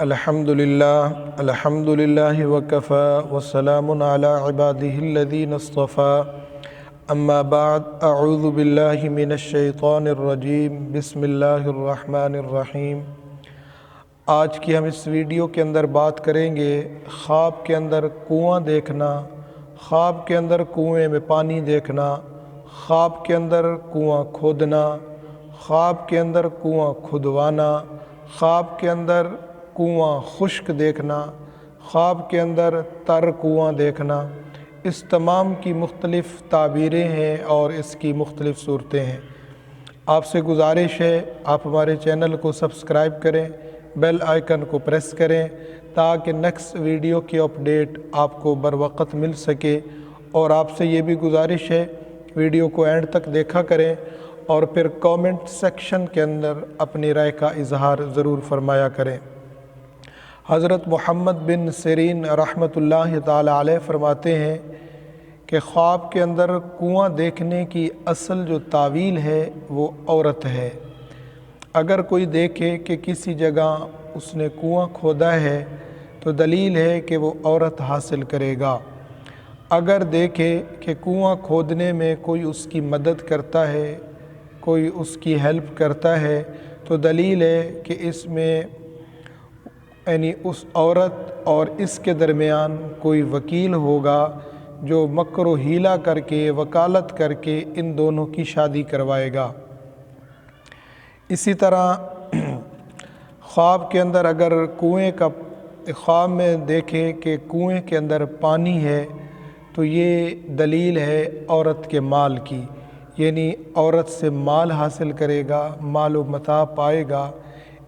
अल्हम्दुलिल्लाहि वकफ़ा वस्सलामुन अला इबादिहिल्लज़ीना इस्तफ़ा अम्मा बाद अऊज़ु बिल्लाहि मिनश्शैतानिर्रजीम बिस्मिल्लाहिर्रहमानिर्रहीम। आज की हम इस वीडियो के अंदर बात करेंगे ख्वाब के अंदर कुआं देखना, ख्वाब के अंदर कुएं में पानी देखना, ख्वाब के अंदर कुआं खोदना, ख्वाब के अंदर कुआं खुदवाना, ख्वाब के अंदर कुआं खुश्क देखना, ख्वाब के अंदर तर कुआं देखना। इस तमाम की मुख्तलिफ़ ताबीरें हैं और इसकी मुख्तलिफ़ सूरतें हैं। आपसे गुजारिश है आप हमारे चैनल को सब्सक्राइब करें, बेल आइकन को प्रेस करें ताकि नेक्स्ट वीडियो की अपडेट आपको बर वक्त मिल सके। और आपसे ये भी गुजारिश है वीडियो को एंड तक देखा करें और फिर कमेंट सेक्शन के अंदर अपनी राय का इजहार ज़रूर फरमाया करें। हज़रत मोहम्मद बिन सिरीन रहमतुल्लाहि ताला अलैह फरमाते हैं कि ख्वाब के अंदर कुआं देखने की असल जो तावील है वो औरत है। अगर कोई देखे कि किसी जगह उसने कुआं खोदा है तो दलील है कि वो औरत हासिल करेगा। अगर देखे कि कुआं खोदने में कोई उसकी मदद करता है, कोई उसकी हेल्प करता है, तो दलील है कि इसमें यानी उस औरत और इसके दरमियान कोई वकील होगा जो मकर व हीला करके वकालत करके इन दोनों की शादी करवाएगा। इसी तरह ख्वाब के अंदर अगर कुएं का ख्वाब में देखे कि कुएं के अंदर पानी है तो ये दलील है औरत के माल की, यानी औरत से माल हासिल करेगा, माल व मता पाएगा।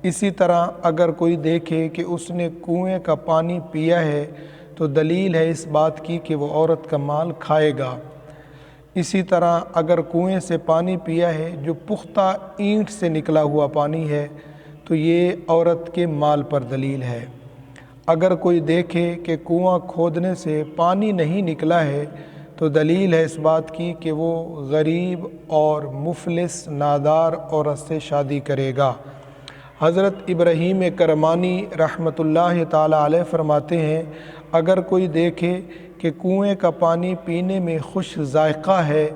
इसी तरह अगर कोई देखे कि उसने कुएं का पानी पिया है तो दलील है इस बात की कि वो औरत का माल खाएगा। इसी तरह अगर कुएं से पानी पिया है जो पुख्ता ईंट से निकला हुआ पानी है तो ये औरत के माल पर दलील है। अगर कोई देखे कि कुआं खोदने से पानी नहीं निकला है तो दलील है इस बात की कि वो गरीब और मुफलिस नादार औरत से शादी करेगा। हज़रत इब्राहीम करमानी रहमतुल्लाहि ताला अलैह फरमाते हैं अगर कोई देखे कि कुएं का पानी पीने में खुश जायक़ा है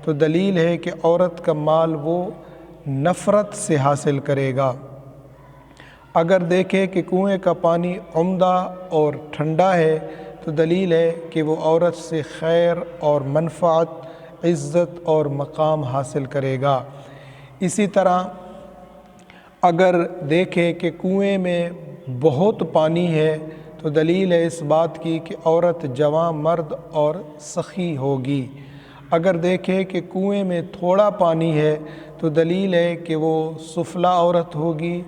तो दलील है कि औरत का माल वो नफ़रत से हासिल करेगा। अगर देखे कि कुएं का पानी उम्दा और ठंडा है तो दलील है कि वो औरत से खैर और मनफ़ात, इज़्ज़त और मकाम हासिल करेगा। इसी तरह अगर देखे कि कुएं में बहुत पानी है तो दलील है इस बात की कि औरत जवां मर्द और सखी होगी। अगर देखे कि कुएं में थोड़ा पानी है तो दलील है कि वो सुफला औरत होगी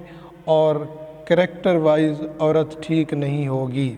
और करैक्टर वाइज औरत ठीक नहीं होगी।